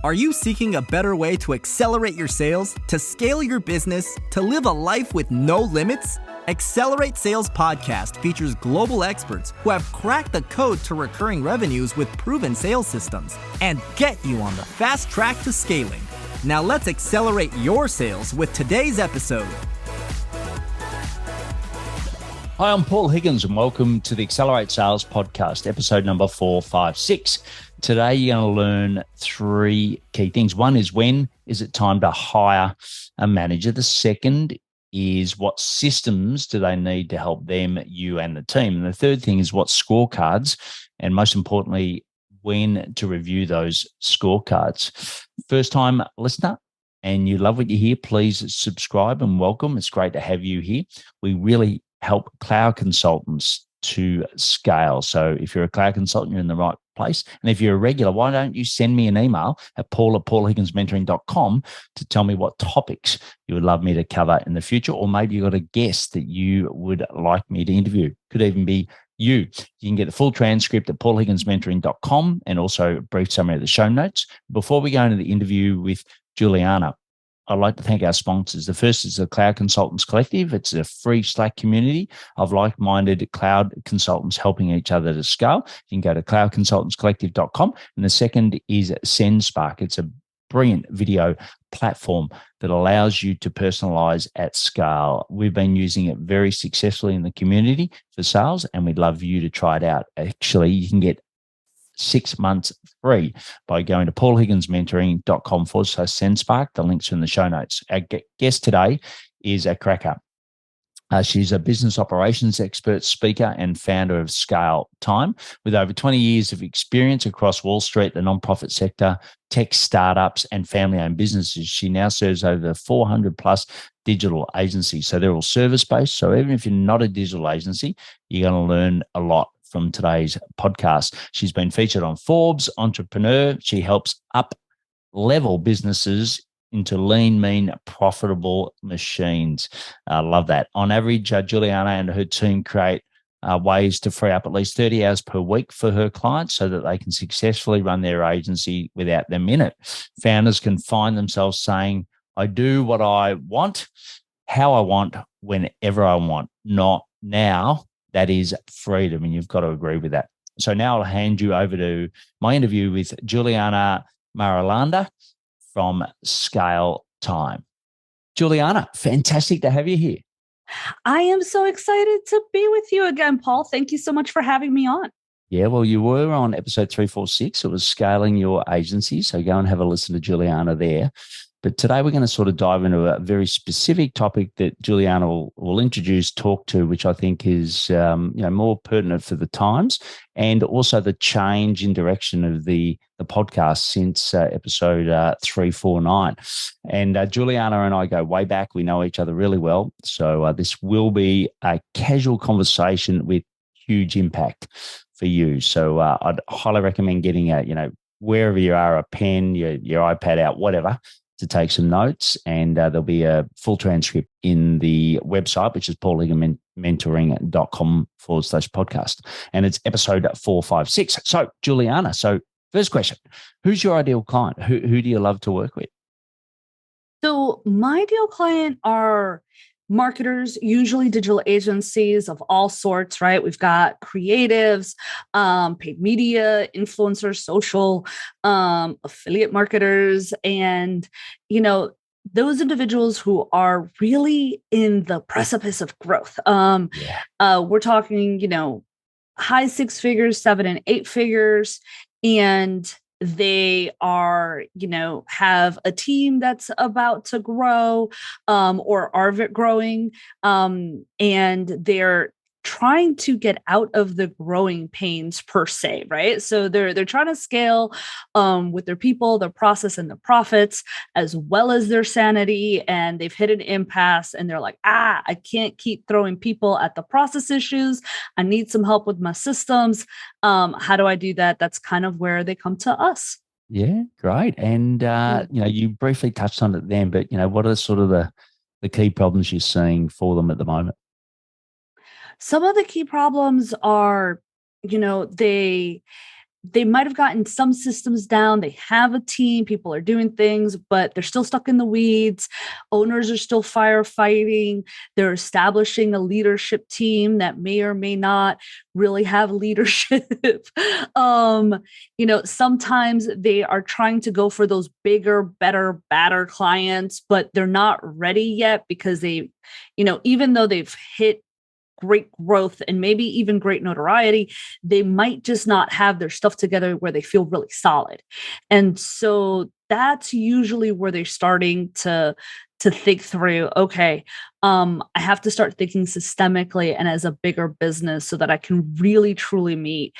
Are you seeking a better way to accelerate your sales, to scale your business, to live a life with no limits? Accelerate Sales Podcast features global experts who have cracked the code to recurring revenues with proven sales systems and get you on the fast track to scaling. Now let's accelerate your sales with today's episode. Hi, I'm Paul Higgins and welcome to the Accelerate Sales Podcast, episode number 456. Today, you're going to learn three key things. One is, when is it time to hire a manager? The second is, what systems do they need to help them, you, and the team? And the third thing is, what scorecards, and most importantly, when to review those scorecards. First time listener, and you love what you hear, please subscribe and welcome. It's great to have you here. We really help cloud consultants to scale. So if you're a cloud consultant, you're in the right place. And if you're a regular, why don't you send me an email at paul@paulhigginsmentoring.com to tell me what topics you would love me to cover in the future, or maybe you've got a guest that you would like me to interview. Could even be you. You can get the full transcript at paulhigginsmentoring.com and also a brief summary of the show notes. Before we go into the interview with Juliana, I'd like to thank our sponsors. The first is the Cloud Consultants Collective. It's a free Slack community of like-minded cloud consultants helping each other to scale. You can go to cloudconsultantscollective.com. And the second is SendSpark. It's a brilliant video platform that allows you to personalize at scale. We've been using it very successfully in the community for sales, and we'd love you to try it out. Actually, you can get 6 months free by going to paulhigginsmentoring.com/SendSpark. The links are in the show notes. Our guest today is a cracker. She's a business operations expert, speaker, and founder of ScaleTime. With over 20 years of experience across Wall Street, the nonprofit sector, tech startups, and family-owned businesses, she now serves over 400 plus digital agencies. So they're all service-based. So even if you're not a digital agency, you're going to learn a lot from today's podcast. She's been featured on Forbes Entrepreneur. She helps up-level businesses into lean, mean, profitable machines. I love that. On average, Juliana and her team create ways to free up at least 30 hours per week for her clients so that they can successfully run their agency without them in it. Founders can find themselves saying, I do what I want, how I want, whenever I want, not now. That is freedom, and you've got to agree with that. So now I'll hand you over to my interview with Juliana Marulanda from ScaleTime. Juliana, fantastic to have you here. I am so excited to be with you again, Paul. Thank you so much for having me on. Yeah, well, you were on episode 346. It was scaling your agency. So go and have a listen to Juliana there. But today we're going to sort of dive into a very specific topic that Juliana will introduce, talk to, which I think is more pertinent for the times, and also the change in direction of the podcast since episode 349. And Juliana and I go way back. We know each other really well. So this will be a casual conversation with huge impact for you. So I'd highly recommend getting wherever you are, a pen, your iPad out, whatever, to take some notes, and there'll be a full transcript in the website, which is paulhigginsmentoring.com/podcast. And it's episode 456. So, Juliana, first question, who's your ideal client? Who do you love to work with? So my ideal client are marketers, usually digital agencies of all sorts, right? We've got creatives, paid media, influencers, social, affiliate marketers, and, those individuals who are really in the precipice of growth. We're talking, high 6 figures, 7 and 8 figures, and they are, have a team that's about to grow, or are growing, and they're trying to get out of the growing pains per se, right? So they're trying to scale with their people, their process, and the profits, as well as their sanity. And they've hit an impasse, and they're like, I can't keep throwing people at the process issues. I need some help with my systems. How do I do that? That's kind of where they come to us. Yeah, great. And you briefly touched on it then, but what are sort of the key problems you're seeing for them at the moment? Some of the key problems are, they they might have gotten some systems down. They have a team, people are doing things, but they're still stuck in the weeds. Owners are still firefighting. They're establishing a leadership team that may or may not really have leadership. Sometimes they are trying to go for those bigger, better, badder clients, but they're not ready yet because even though they've hit great growth and maybe even great notoriety, they might just not have their stuff together where they feel really solid. And so that's usually where they're starting to think through, okay, I have to start thinking systemically and as a bigger business so that I can really truly meet,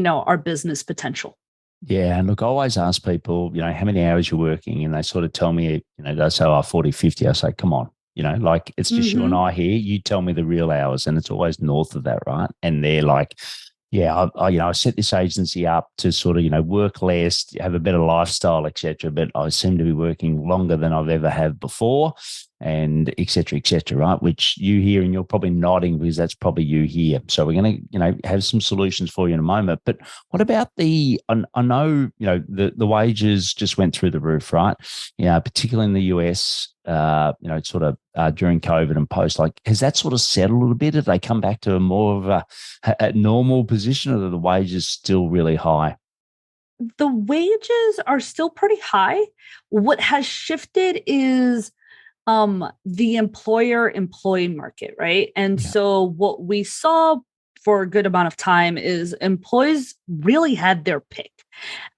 our business potential. Yeah. And look, I always ask people, how many hours you're working, and they sort of tell me, they say, 40, 50. I say, come on. It's just you and I here. You tell me the real hours, and it's always north of that, right? And they're like, yeah, I set this agency up to sort of, work less, have a better lifestyle, etc. But I seem to be working longer than I've ever have before, and etc., right? Which you hear, and you're probably nodding because that's probably you here. So we're going to, have some solutions for you in a moment. But what about I know, the wages just went through the roof, right? Particularly in the US, during COVID and post, has that sort of settled a little bit? Have they come back to a more of a normal position, or are the wages still really high? The wages are still pretty high. What has shifted is the employer-employee market, right? And so what we saw for a good amount of time is employees really had their pick,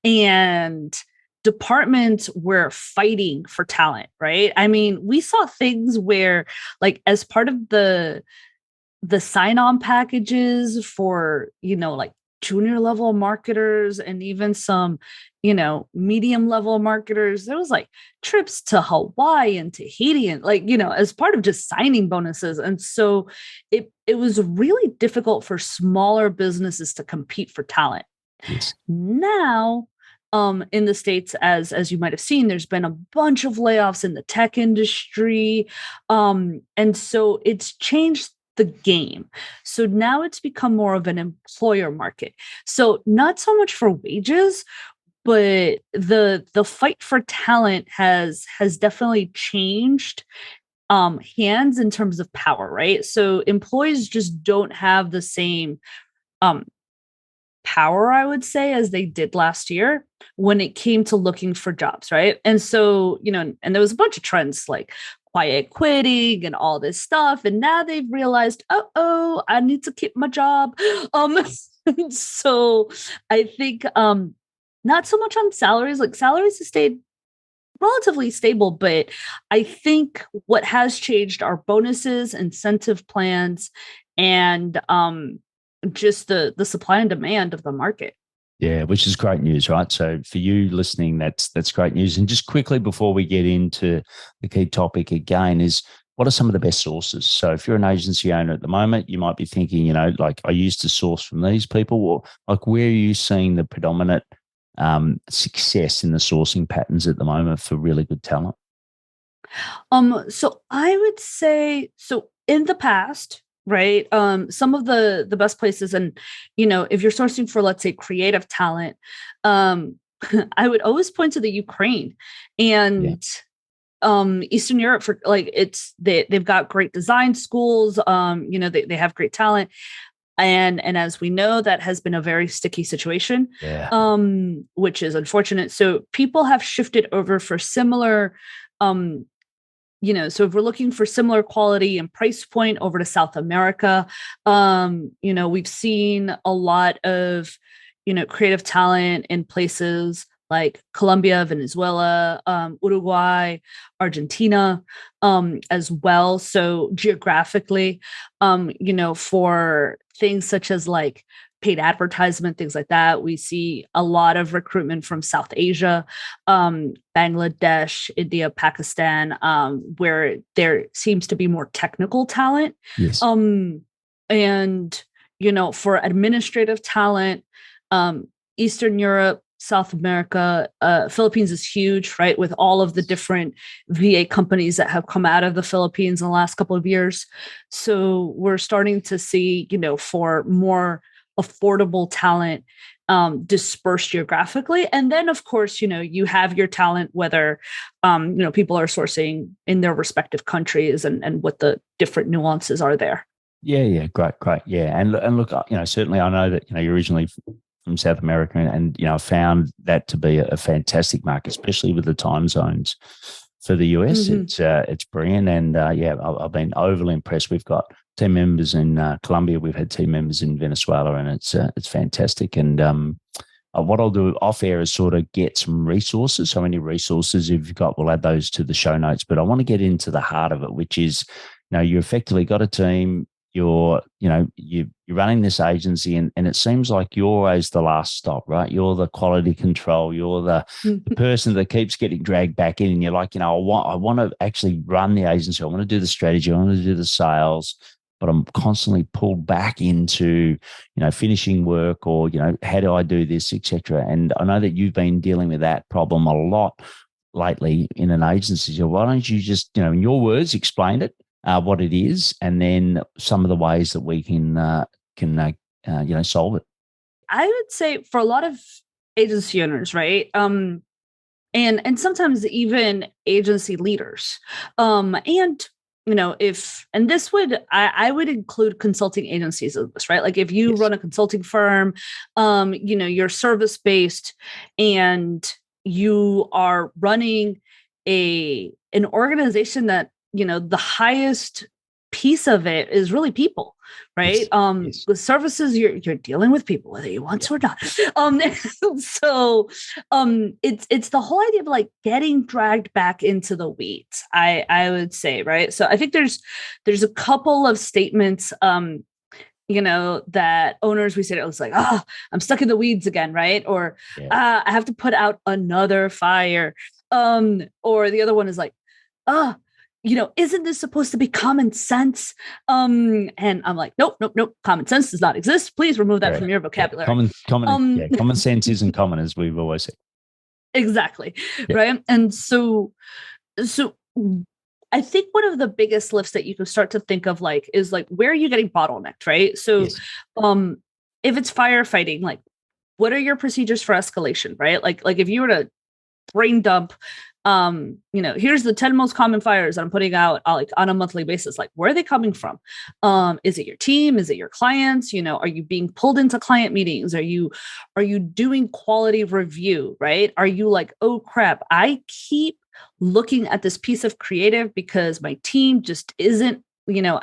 and departments were fighting for talent, right? I mean, we saw things where, as part of the sign-on packages for, junior level marketers and even some, medium level marketers, there was trips to Hawaii and Tahiti and as part of just signing bonuses. And so it was really difficult for smaller businesses to compete for talent. Yes. Now, in the States, as you might have seen, there's been a bunch of layoffs in the tech industry. And so it's changed the game. So now it's become more of an employer market. So not so much for wages, but the fight for talent has definitely changed hands in terms of power, right? So employees just don't have the same power, I would say, as they did last year when it came to looking for jobs, right? And so, and there was a bunch of trends like quiet quitting and all this stuff. And now they've realized, I need to keep my job. So I think not so much on salaries, salaries have stayed relatively stable, but I think what has changed are bonuses, incentive plans, and just the supply and demand of the market. Yeah, which is great news, right? So for you listening, that's great news. And just quickly before we get into the key topic again is, what are some of the best sources? So if you're an agency owner at the moment, you might be thinking, I used to source from these people, or where are you seeing the predominant success in the sourcing patterns at the moment for really good talent? So I would say, in the past, right, some of the best places, and if you're sourcing for, let's say, creative talent, I would always point to the Ukraine and Eastern Europe for they've got great design schools. They have great talent. And as we know, that has been a very sticky situation, which is unfortunate. So people have shifted over for similar, so if we're looking for similar quality and price point over to South America, we've seen a lot of, creative talent in places like Colombia, Venezuela, Uruguay, Argentina, as well. So geographically, for things such as paid advertisement, things like that, we see a lot of recruitment from South Asia, Bangladesh, India, Pakistan, where there seems to be more technical talent. Yes. And, for administrative talent, Eastern Europe, South America, Philippines is huge, right? With all of the different VA companies that have come out of the Philippines in the last couple of years. So we're starting to see, for more affordable talent, dispersed geographically. And then, of course, you have your talent, whether, people are sourcing in their respective countries and what the different nuances are there. Yeah. Great. Yeah. And look, certainly I know that, you're originally from South America and found that to be a fantastic market, especially with the time zones for the US. It's brilliant. And I've been overly impressed. We've got team members in Colombia. We've had team members in Venezuela, and it's fantastic. And what I'll do off air is sort of get some resources. So any resources you've got, we'll add those to the show notes. But I want to get into the heart of it, which is, you effectively got a team. You're running this agency, and it seems like you're always the last stop, right? You're the quality control. You're the person that keeps getting dragged back in, and you're like, I want to actually run the agency. I want to do the strategy. I want to do the sales, but I'm constantly pulled back into, finishing work or, how do I do this, etc. And I know that you've been dealing with that problem a lot lately in an agency. So why don't you just, in your words, explain it? What it is, and then some of the ways that we can solve it. I would say for a lot of agency owners, right? And sometimes even agency leaders, and this would, I would include consulting agencies in this, right? Like if you run a consulting firm, you're service based, and you are running an organization that, the highest piece of it is really people, right? With services, you're dealing with people, whether you want to or not. So it's the whole idea of like getting dragged back into the weeds, I would say, right? So I think there's a couple of statements, that owners, we say, it was like, I'm stuck in the weeds again, right? Or I have to put out another fire. Or the other one is like, isn't this supposed to be common sense? And I'm like, nope. Common sense does not exist. Please remove that from your vocabulary. Common sense isn't common, as we've always said. Exactly. Yeah. Right. And so I think one of the biggest lifts that you can start to think of is where are you getting bottlenecked? Right. So, if it's firefighting, like what are your procedures for escalation? Right. Like if you were to brain dump, here's the 10 most common fires that I'm putting out on a monthly basis. Like, where are they coming from? Is it your team? Is it your clients? Are you being pulled into client meetings? Are you doing quality review, right? Are you like, oh crap, I keep looking at this piece of creative because my team just isn't,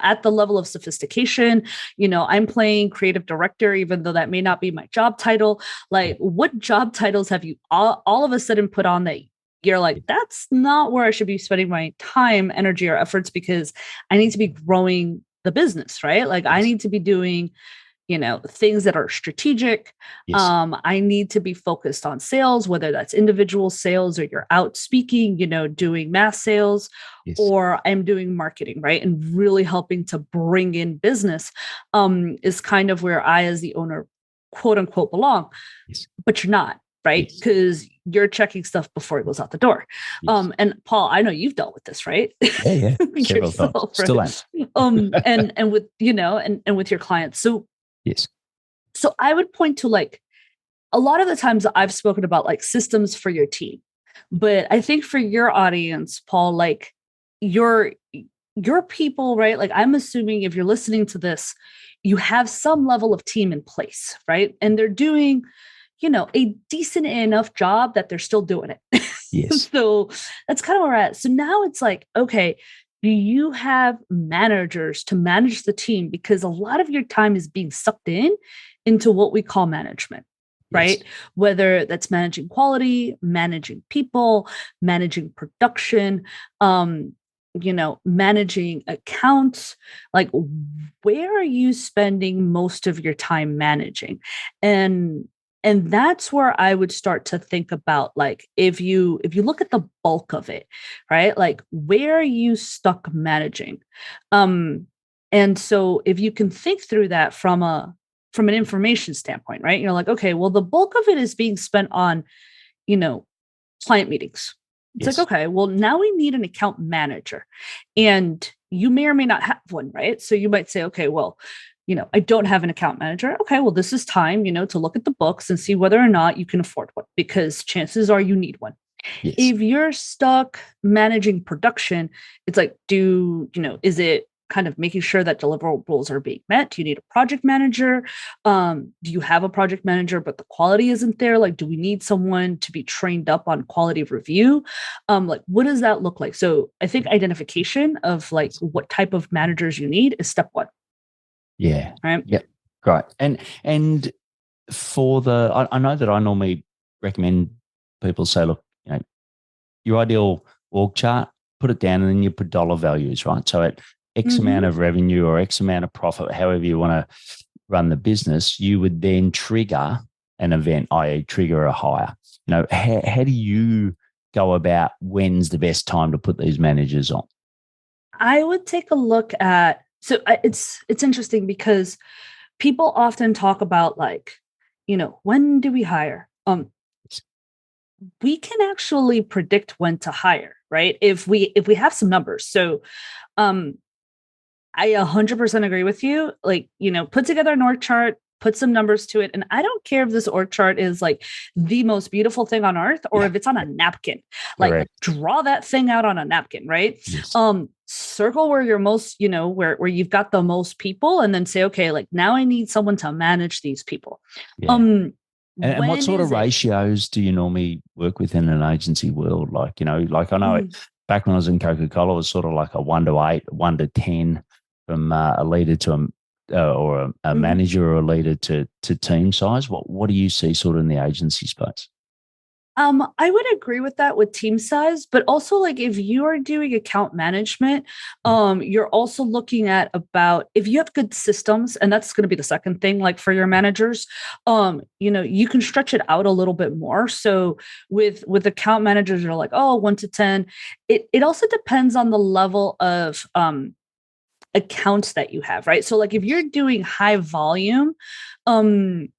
at the level of sophistication. I'm playing creative director, even though that may not be my job title. Like, what job titles have you all of a sudden put on that you're like, that's not where I should be spending my time, energy, or efforts, because I need to be growing the business, right? Like I need to be doing, things that are strategic. Yes. I need to be focused on sales, whether that's individual sales or you're out speaking, doing mass sales, or I'm doing marketing, right? And really helping to bring in business is kind of where I, as the owner, quote unquote, belong, but you're not. Right. Because you're checking stuff before it goes out the door. And Paul, I know you've dealt with this, right? Yeah. Yourself, Still am. And with, and with your clients. So, so I would point to a lot of the times I've spoken about systems for your team, but I think for your audience, Paul, your people, right? Like I'm assuming if you're listening to this, you have some level of team in place, right? And they're doing a decent enough job that they're still doing it. Yes. So that's kind of where we're at. So now it's like, okay, do you have managers to manage the team? Because a lot of your time is being sucked into what we call management, right? Whether that's managing quality, managing people, managing production, managing accounts. Like, where are you spending most of your time managing? And that's where I would start to think about, if you look at the bulk of it, right? Like, where are you stuck managing? And so if you can think through that from an information standpoint, right? You're like, okay, well, the bulk of it is being spent on, client meetings. It's like, okay, well, now we need an account manager, and you may or may not have one, right? So you might say, okay, well, I don't have an account manager. Okay, well, this is time, to look at the books and see whether or not you can afford one, because chances are you need one. Yes. If you're stuck managing production, it's like, is it kind of making sure that deliverables are being met? Do you need a project manager? Do you have a project manager, but the quality isn't there? Like, do we need someone to be trained up on quality review? Like, what does that look like? So I think identification of like what type of managers you need is step one. Yeah. Right. Yep. Great. And for I know that I normally recommend people say, look, your ideal org chart, put it down, and then you put dollar values, right? So at X amount of revenue or X amount of profit, however you want to run the business, you would then trigger an event, i.e. trigger a hire. How do you go about when's the best time to put these managers on? I would take a look at, it's interesting because people often talk about like, when do we hire? We can actually predict when to hire, right? If we have some numbers. So I 100% agree with you. Like, put together an org chart, put some numbers to it. And I don't care if this org chart is like the most beautiful thing on earth or if it's on a napkin. Like, Correct. draw that thing out on a napkin, right? Yes. Circle where you're most, where you've got the most people, and then say, okay, like now I need someone to manage these people. Yeah. And what sort of ratios do you normally work with in an agency world? Like, like I know back when I was in Coca-Cola, it was sort of like a 1-8, 1-10 from a leader to a manager, or a leader to team size. What do you see sort of in the agency space? I would agree with that with team size, but also like if you are doing account management, you're also looking at about if you have good systems, and that's going to be the second thing, like for your managers, you can stretch it out a little bit more. So with account managers, you're like, 1-10. It also depends on the level of accounts that you have, right? So like if you're doing high volume, and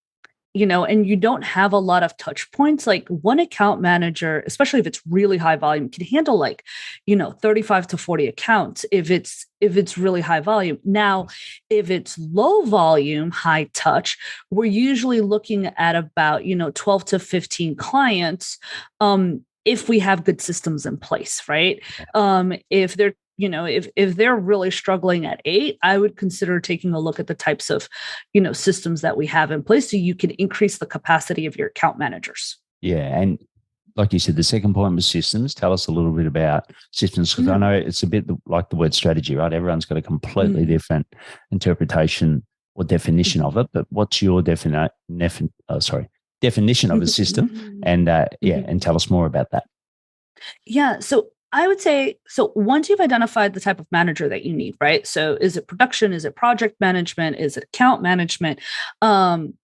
you don't have a lot of touch points, like one account manager, especially if it's really high volume, can handle like, 35 to 40 accounts if it's really high volume. Now, if it's low volume, high touch, we're usually looking at about, 12 to 15 clients, if we have good systems in place, right? If they're if they're really struggling at 8, I would consider taking a look at the types of, systems that we have in place so you can increase the capacity of your account managers. Yeah. And like you said, the second point was systems. Tell us a little bit about systems, because I know it's a bit like the word strategy, right? Everyone's got a completely different interpretation or definition of it. But what's your definition of a system? And and tell us more about that. Yeah. So I would say, so once you've identified the type of manager that you need, right? So is it production? Is it project management? Is it account management? Do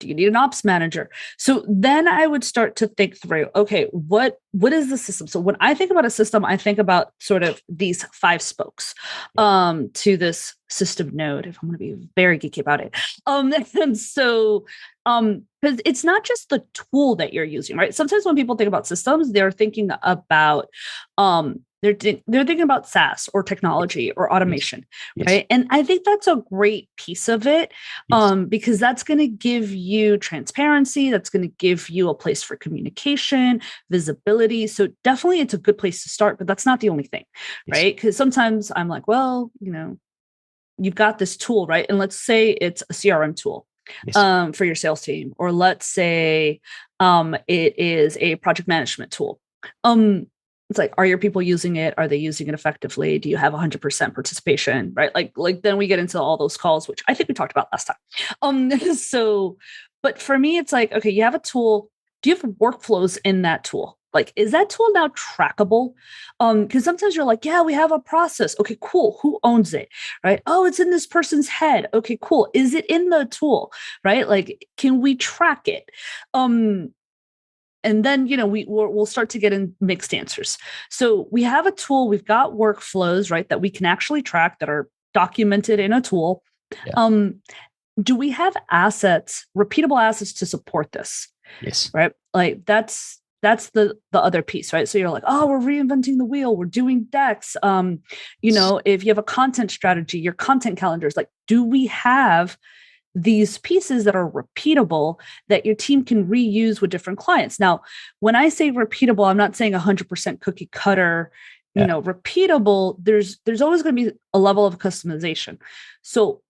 you need an ops manager? So then I would start to think through, okay, what is the system? So when I think about a system, I think about sort of these 5 spokes to this system node, if I'm going to be very geeky about it. And so because it's not just the tool that you're using, right? Sometimes when people think about systems, they're thinking about they're thinking about SaaS or technology or automation, right? And I think that's a great piece of it, because that's going to give you transparency. That's going to give you a place for communication, visibility. So definitely it's a good place to start, but that's not the only thing, right? Because sometimes I'm like, well, you've got this tool, right? And let's say it's a CRM tool for your sales team, or let's say it is a project management tool. It's like, are your people using it? Are they using it effectively? Do you have 100% participation? Right? Like then we get into all those calls, which I think we talked about last time. But for me, it's like, okay, you have a tool. Do you have workflows in that tool? Like, is that tool now trackable? Because sometimes you're like, yeah, we have a process. Okay, cool. Who owns it? Right? Oh, it's in this person's head. Okay, cool. Is it in the tool? Right? Like, can we track it? And then, we'll start to get in mixed answers. So we have a tool, we've got workflows, right, that we can actually track that are documented in a tool. Yeah. Do we have assets, repeatable assets to support this? Yes. Right. Like that's that's the other piece, right? So you're like, oh, we're reinventing the wheel. We're doing decks. If you have a content strategy, your content calendars, like, do we have these pieces that are repeatable that your team can reuse with different clients? Now, when I say repeatable, I'm not saying 100% cookie cutter, repeatable. There's always going to be a level of customization. So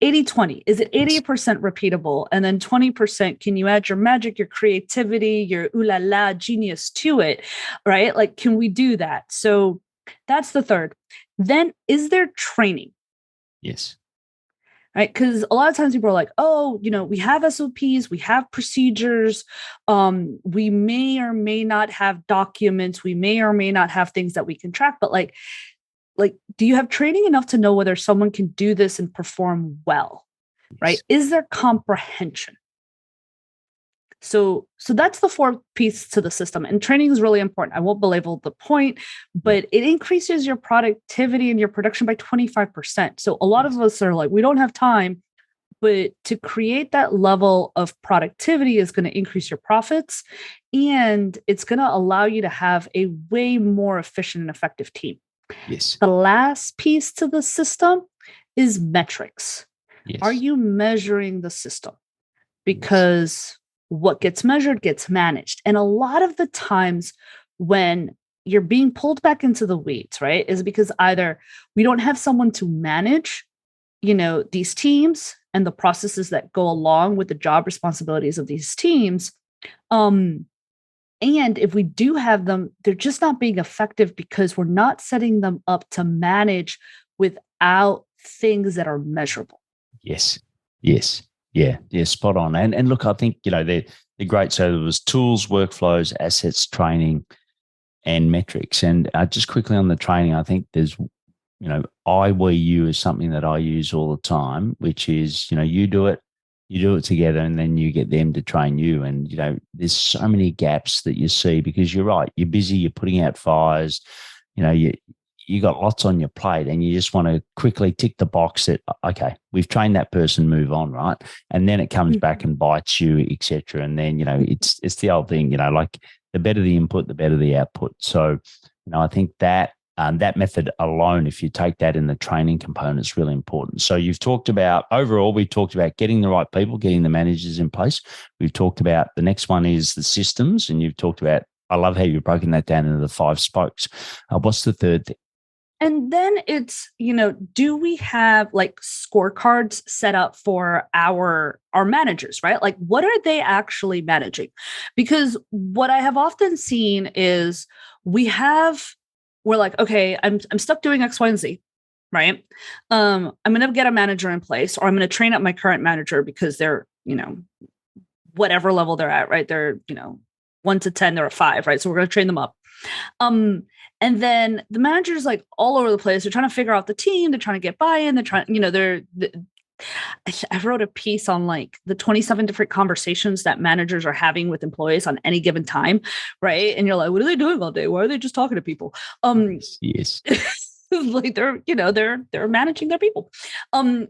80-20, is it 80% repeatable? And then 20%, can you add your magic, your creativity, your ooh la la genius to it, right? Like, can we do that? So that's the third. Then is there training? Yes. Right? Because a lot of times people are like, oh, we have SOPs, we have procedures. We may or may not have documents. We may or may not have things that we can track, but like, do you have training enough to know whether someone can do this and perform well, right? Is there comprehension? So that's the fourth piece to the system. And training is really important. I won't belabor the point, but it increases your productivity and your production by 25%. So a lot of us are like, we don't have time, but to create that level of productivity is going to increase your profits, and it's going to allow you to have a way more efficient and effective team. Yes. The last piece to the system is metrics. Yes. Are you measuring the system? Because what gets measured gets managed. And a lot of the times when you're being pulled back into the weeds, right, is because either we don't have someone to manage, these teams and the processes that go along with the job responsibilities of these teams. And if we do have them, they're just not being effective because we're not setting them up to manage without things that are measurable. Yes. Yeah, spot on. And look, I think, they're great. So there was tools, workflows, assets, training, and metrics. And just quickly on the training, I think there's, I, we, you is something that I use all the time, which is, you do it together, and then you get them to train you. And, there's so many gaps that you see because you're right. You're busy, you're putting out fires, you got lots on your plate, and you just want to quickly tick the box that, okay, we've trained that person, move on, right? And then it comes back and bites you, etc. And then, it's the old thing, like the better the input, the better the output. So, I think that that method alone, if you take that in the training component, is really important. So we've talked about getting the right people, getting the managers in place. We've talked about the next one is the systems, and you've talked about, I love how you've broken that down into the 5 spokes. What's the third thing? And then it's, do we have like scorecards set up for our managers, right? Like, what are they actually managing? Because what I have often seen is we're like, okay, I'm stuck doing X, Y, and Z, right? I'm going to get a manager in place, or I'm going to train up my current manager because they're, whatever level they're at, right? They're, 1 to 10, they're a 5, right? So we're going to train them up. And then the manager's like all over the place. They're trying to figure out the team. They're trying to get buy-in. They're trying, I wrote a piece on like the 27 different conversations that managers are having with employees on any given time. Right. And you're like, what are they doing all day? Why are they just talking to people? Yes. Like they're managing their people. And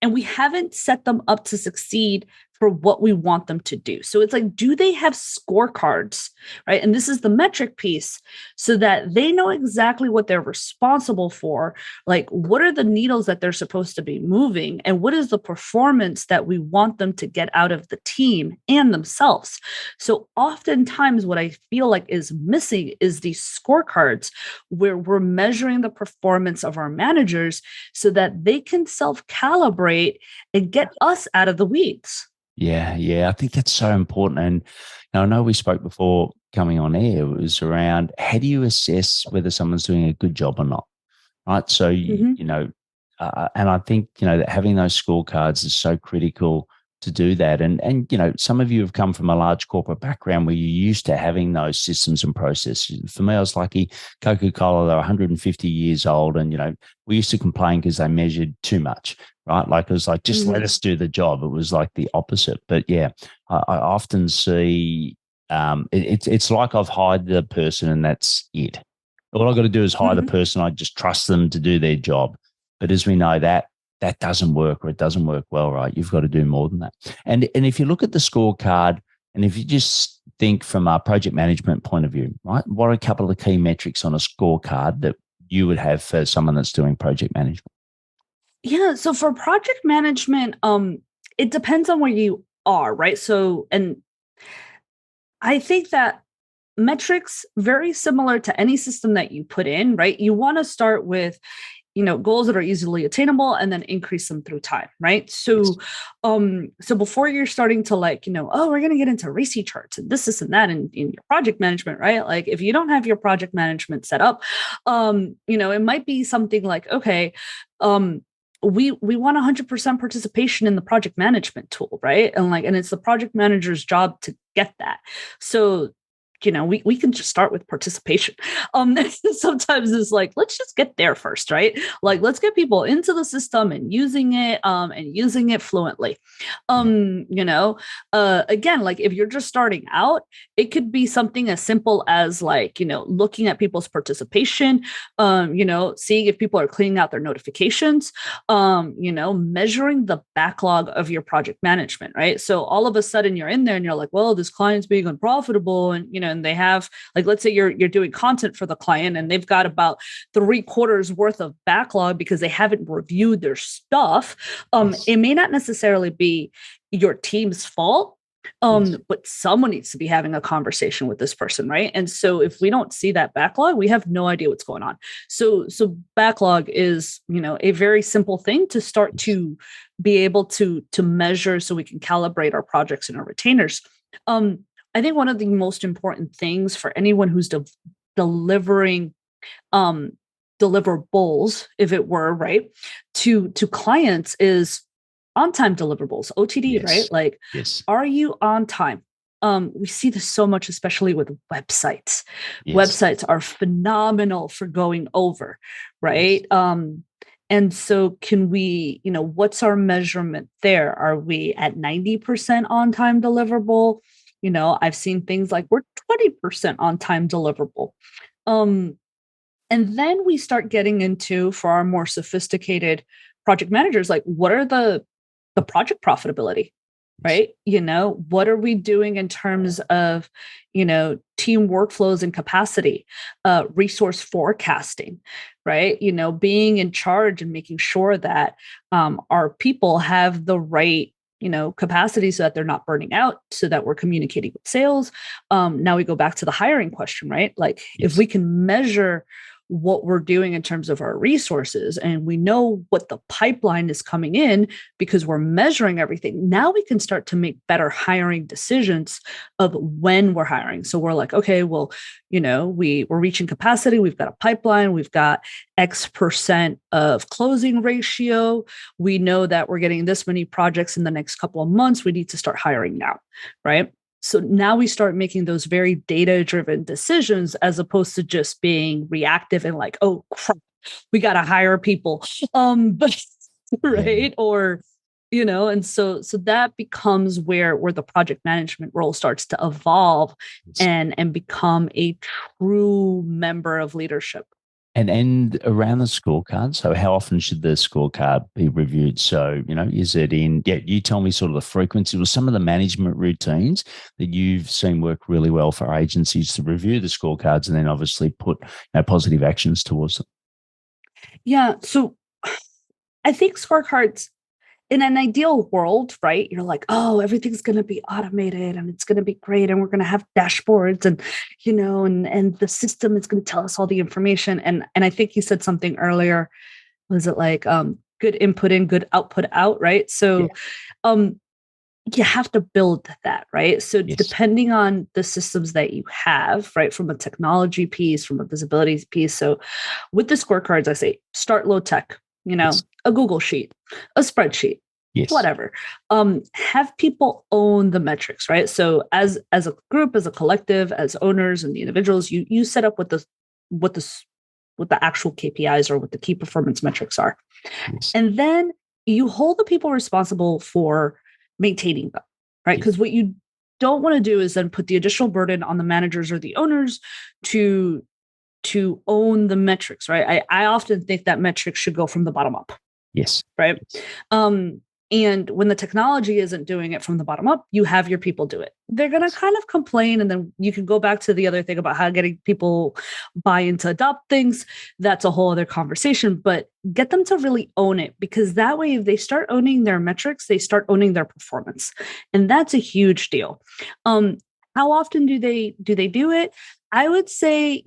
we haven't set them up to succeed for what we want them to do. So it's like, do they have scorecards, right? And this is the metric piece, so that they know exactly what they're responsible for. Like, what are the needles that they're supposed to be moving? And what is the performance that we want them to get out of the team and themselves? So oftentimes what I feel like is missing is these scorecards where we're measuring the performance of our managers so that they can self-calibrate and get us out of the weeds. Yeah. I think that's so important. And I know we spoke before coming on air, it was around how do you assess whether someone's doing a good job or not, right? So, and I think, that having those scorecards is so critical to do that. And some of you have come from a large corporate background where you're used to having those systems and processes. For me, I was lucky. Coca-Cola, they're 150 years old. And, we used to complain because they measured too much, right? Like, it was like, just let us do the job. It was like the opposite. But yeah, I often see it's like I've hired the person and that's it. All I've got to do is hire the person. I just trust them to do their job. But as we know, that doesn't work, or it doesn't work well, right? You've got to do more than that. And if you look at the scorecard, And if you just think from a project management point of view, right, what are a couple of key metrics on a scorecard that you would have for someone that's doing project management? Yeah. So for project management, it depends on where you are, right? So, and I think that metrics very similar to any system that you put in, right? You want to start with goals that are easily attainable and then increase them through time, right? So so before you're starting to oh, we're going to get into RACI charts and this and that in your project management, right? Like if you don't have your project management set up, it might be something like, okay, we want 100% participation in the project management tool, right? And it's the project manager's job to get that. So we can just start with participation. Sometimes it's like, let's just get there first, right? Like, let's get people into the system and using it fluently. Again, like if you're just starting out, it could be something as simple as looking at people's participation, seeing if people are cleaning out their notifications, measuring the backlog of your project management, right? So all of a sudden you're in there and you're like, well, this client's being unprofitable, and they have, let's say you're doing content for the client and they've got about 3/4 worth of backlog because they haven't reviewed their stuff. It may not necessarily be your team's fault, but someone needs to be having a conversation with this person, right? And so if we don't see that backlog, we have no idea what's going on. So backlog is, a very simple thing to start to be able to measure so we can calibrate our projects and our retainers. I think one of the most important things for anyone who's delivering deliverables, if it were, right, to clients is on-time deliverables, OTD, right? Like, are you on time? We see this so much, especially with websites. Websites are phenomenal for going over, right? And so can we, what's our measurement there? Are we at 90% on-time deliverable? I've seen things like we're 20% on time deliverable. And then we start getting into, for our more sophisticated project managers, like what are the project profitability, right? What are we doing in terms of, team workflows and capacity, resource forecasting, right? Being in charge and making sure that our people have the right capacity so that they're not burning out, so that we're communicating with sales. Now we go back to the hiring question, right? Like if we can measure what we're doing in terms of our resources and we know what the pipeline is coming in because we're measuring everything, now we can start to make better hiring decisions of when we're hiring. So we're like, okay, well, we're reaching capacity. We've got a pipeline. We've got X% of closing ratio. We know that we're getting this many projects in the next couple of months. We need to start hiring now, right? So now we start making those very data-driven decisions as opposed to just being reactive and like, oh, crap, we got to hire people. But right. Or, and so that becomes where the project management role starts to evolve and become a true member of leadership. And around the scorecard, so how often should the scorecard be reviewed? So, is it you tell me sort of the frequency or some of the management routines that you've seen work really well for agencies to review the scorecards and then obviously put positive actions towards them. Yeah. So I think scorecards, in an ideal world, right? You're like, oh, everything's going to be automated and it's going to be great. And we're going to have dashboards and, and the system is going to tell us all the information. And I think you said something earlier, was it like good input in, good output out, right? So you have to build that, right? So depending on the systems that you have, right, from a technology piece, from a visibility piece. So with the scorecards, I say start low tech, a Google sheet, a spreadsheet, whatever. Have people own the metrics, right? So as a group, as a collective, as owners and the individuals, you set up what the actual KPIs or what the key performance metrics are. And then you hold the people responsible for maintaining them, right? Because what you don't want to do is then put the additional burden on the managers or the owners to own the metrics, right? I often think that metrics should go from the bottom up. Yes. Right. And when the technology isn't doing it from the bottom up, you have your people do it. They're going to kind of complain. And then you can go back to the other thing about how getting people buy into adopt things. That's a whole other conversation, but get them to really own it, because that way, if they start owning their metrics, they start owning their performance. And that's a huge deal. How often do they do it? I would say,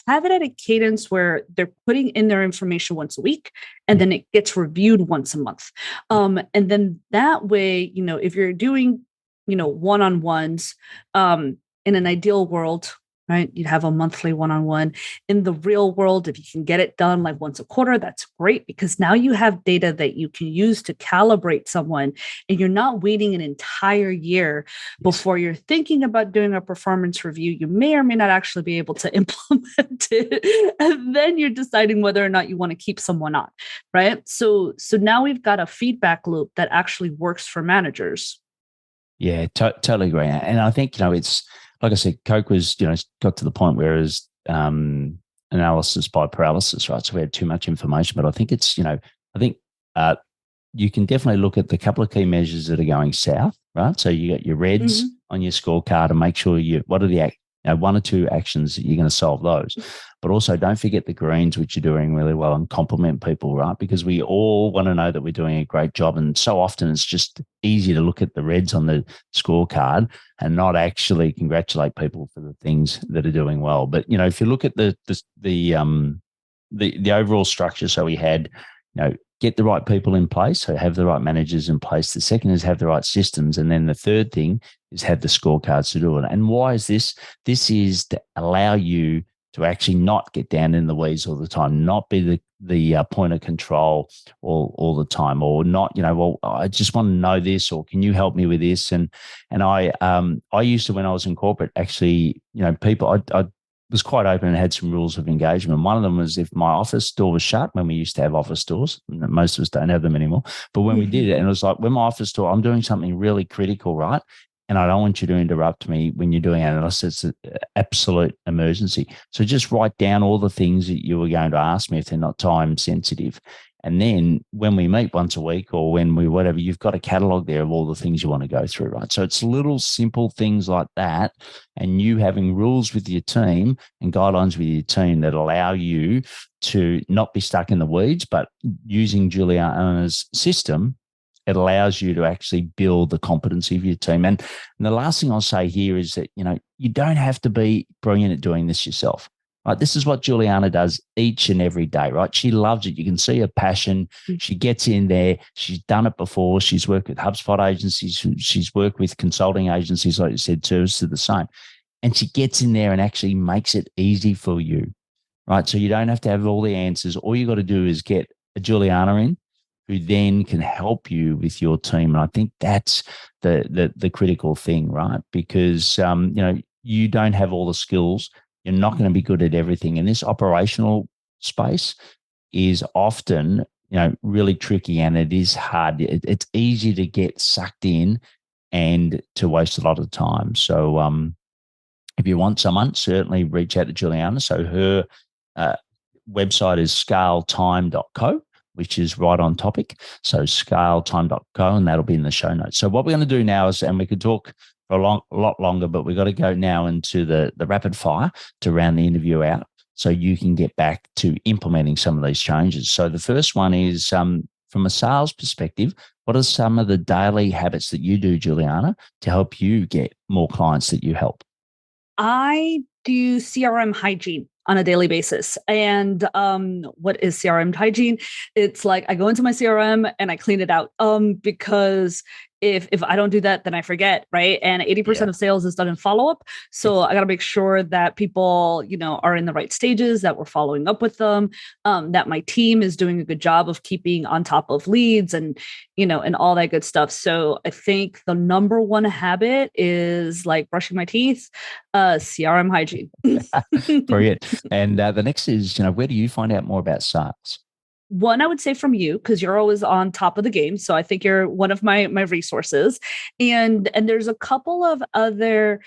have it at a cadence where they're putting in their information once a week, and then it gets reviewed once a month. And then that way, if you're doing, one-on-ones, in an ideal world, right, you'd have a monthly one-on-one. In the real world, if you can get it done like once a quarter, that's great, because now you have data that you can use to calibrate someone, and you're not waiting an entire year before you're thinking about doing a performance review. You may or may not actually be able to implement it. And then you're deciding whether or not you want to keep someone on, right? So now we've got a feedback loop that actually works for managers. Yeah, totally agree. And I think, it's, like I said, Coke was, got to the point where it was analysis by paralysis, right? So we had too much information. But I think it's, you can definitely look at the couple of key measures that are going south, right? So you got your reds on your scorecard, and make sure what are the one or two actions that you're going to solve those. But also don't forget the greens, which you're doing really well, and compliment people, right? Because we all want to know that we're doing a great job. And so often it's just easy to look at the reds on the scorecard and not actually congratulate people for the things that are doing well. But, if you look at the overall structure, so we had, get the right people in place, so have the right managers in place. The second is have the right systems. And then the third thing is have the scorecards to do it. And why is this? This is to allow you to actually not get down in the weeds all the time, not be the point of control all the time, or not, well, I just want to know this, or can you help me with this? And I used to, when I was in corporate, actually, people, I was quite open and had some rules of engagement. One of them was if my office door was shut, when we used to have office doors, most of us don't have them anymore, but when we did it, and it was like, when my office door, I'm doing something really critical, right? And I don't want you to interrupt me when you're doing it unless it's an absolute emergency. So just write down all the things that you were going to ask me if they're not time sensitive. And then when we meet once a week, or when we whatever, you've got a catalog there of all the things you want to go through, right? So it's little simple things like that, and you having rules with your team and guidelines with your team that allow you to not be stuck in the weeds, but using Juliana's system, it allows you to actually build the competency of your team. And the last thing I'll say here is that, you don't have to be brilliant at doing this yourself. Right? This is what Juliana does each and every day, right? She loves it. You can see her passion. She gets in there. She's done it before. She's worked with HubSpot agencies. She's worked with consulting agencies, like you said, Service to the same. And she gets in there and actually makes it easy for you, right? So you don't have to have all the answers. All you got to do is get a Juliana in, who then can help you with your team. And I think that's the critical thing, right? Because, you don't have all the skills. You're not going to be good at everything. And this operational space is often, really tricky, and it is hard. It's easy to get sucked in and to waste a lot of time. So if you want someone, certainly reach out to Juliana. So her website is scaletime.co, which is right on topic. So scaletime.co, and that'll be in the show notes. So what we're going to do now is, and we could talk for a lot longer, but we've got to go now into the rapid fire to round the interview out, so you can get back to implementing some of these changes. So the first one is, from a sales perspective, what are some of the daily habits that you do, Juliana, to help you get more clients that you help? I do CRM hygiene on a daily basis. And what is CRM hygiene? It's like I go into my CRM and I clean it out, because if I don't do that, then I forget, right? And 80% of sales is done in follow-up. So I got to make sure that people, are in the right stages, that we're following up with them, that my team is doing a good job of keeping on top of leads and, and all that good stuff. So I think the number one habit is like brushing my teeth, CRM hygiene. Brilliant. And the next is, where do you find out more about sales? One, I would say from you, because you're always on top of the game. So I think you're one of my resources. And there's a couple of other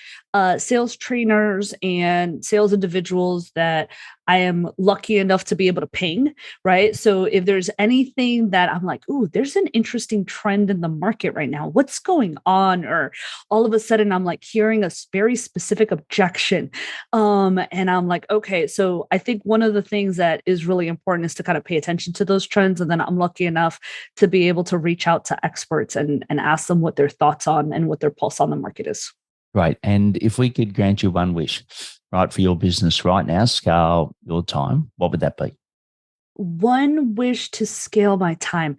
sales trainers and sales individuals that I am lucky enough to be able to ping, right? So if there's anything that I'm like, ooh, there's an interesting trend in the market right now, what's going on? Or all of a sudden I'm like hearing a very specific objection. And I'm like, okay, so I think one of the things that is really important is to kind of pay attention to those trends. And then I'm lucky enough to be able to reach out to experts and ask them what their thoughts on and what their pulse on the market is. Right. And if we could grant you one wish, right, for your business right now, scale your time, what would that be? One wish to scale my time.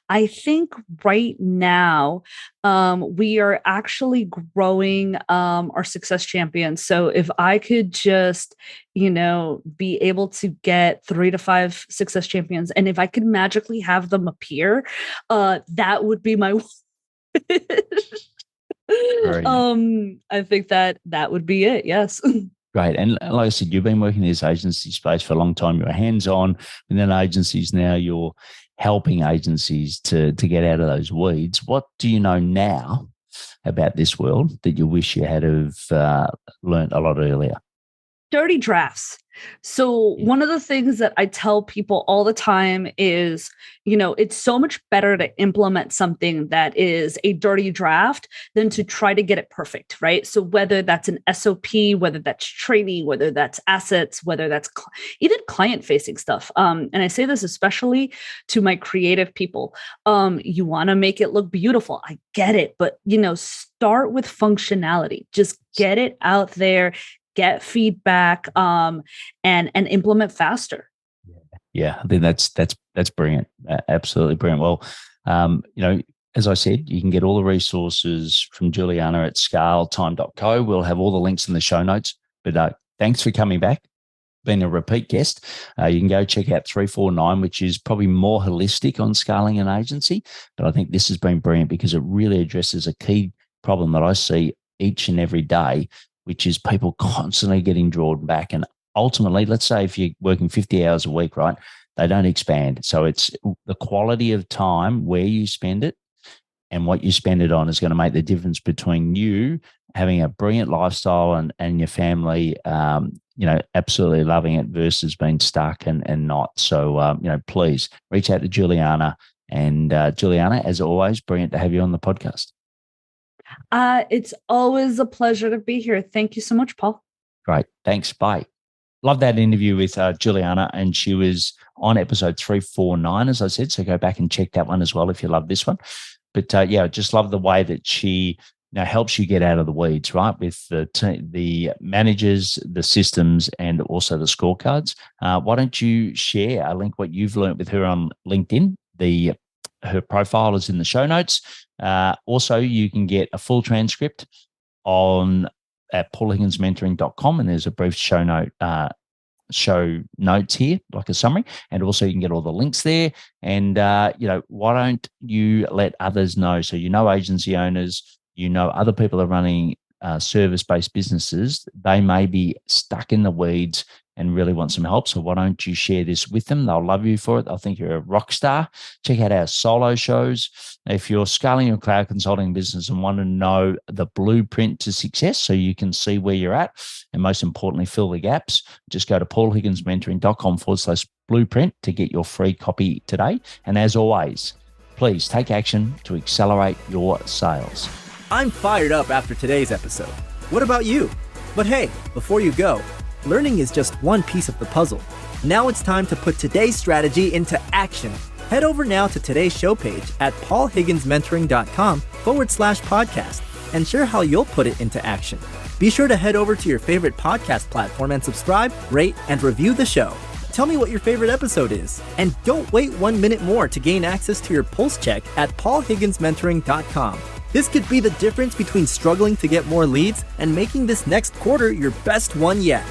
I think right now we are actually growing our success champions. So if I could just, be able to get 3 to 5 success champions, and if I could magically have them appear, that would be my wish. I think that would be it. Yes. Great. And like I said, you've been working in this agency space for a long time. You're hands-on within agencies. Now you're helping agencies to get out of those weeds. What do you know now about this world that you wish you had have learned a lot earlier? Dirty drafts. So one of the things that I tell people all the time is, it's so much better to implement something that is a dirty draft than to try to get it perfect, right? So whether that's an SOP, whether that's training, whether that's assets, whether that's even client-facing stuff. And I say this especially to my creative people. You want to make it look beautiful. I get it, but start with functionality. Just get it out there. Get feedback, and implement faster. Yeah, I think that's brilliant. Absolutely brilliant. Well, as I said, you can get all the resources from Juliana at ScaleTime.co. We'll have all the links in the show notes. But thanks for coming back, being a repeat guest. You can go check out 349, which is probably more holistic on scaling an agency. But I think this has been brilliant because it really addresses a key problem that I see each and every day, which is people constantly getting drawn back. And ultimately, let's say if you're working 50 hours a week, right, they don't expand. So it's the quality of time where you spend it and what you spend it on is going to make the difference between you having a brilliant lifestyle and your family, absolutely loving it versus being stuck and not. So, please reach out to Juliana. And Juliana, as always, brilliant to have you on the podcast. It's always a pleasure to be here. Thank you so much, Paul. Great. Thanks. Bye. Love that interview with Juliana, and she was on episode 349, as I said. So go back and check that one as well if you love this one. But just love the way that she helps you get out of the weeds, right? With the managers, the systems, and also the scorecards. Why don't you share a link what you've learned with her on LinkedIn? Her profile is in the show notes. Also, you can get a full transcript at paulhigginsmentoring.com, and there's a brief show notes here, like a summary. And also you can get all the links there. And, why don't you let others know? So, agency owners, other people are running service-based businesses. They may be stuck in the weeds and really want some help. So why don't you share this with them? They'll love you for it. They'll think you're a rock star. Check out our solo shows. If you're scaling your cloud consulting business and want to know the blueprint to success so you can see where you're at and most importantly, fill the gaps, just go to paulhigginsmentoring.com/blueprint to get your free copy today. And as always, please take action to accelerate your sales. I'm fired up after today's episode. What about you? But hey, before you go, learning is just one piece of the puzzle. Now it's time to put today's strategy into action. Head over now to today's show page at paulhigginsmentoring.com/podcast and share how you'll put it into action. Be sure to head over to your favorite podcast platform and subscribe, rate, and review the show. Tell me what your favorite episode is. And don't wait 1 minute more to gain access to your pulse check at paulhigginsmentoring.com. This could be the difference between struggling to get more leads and making this next quarter your best one yet.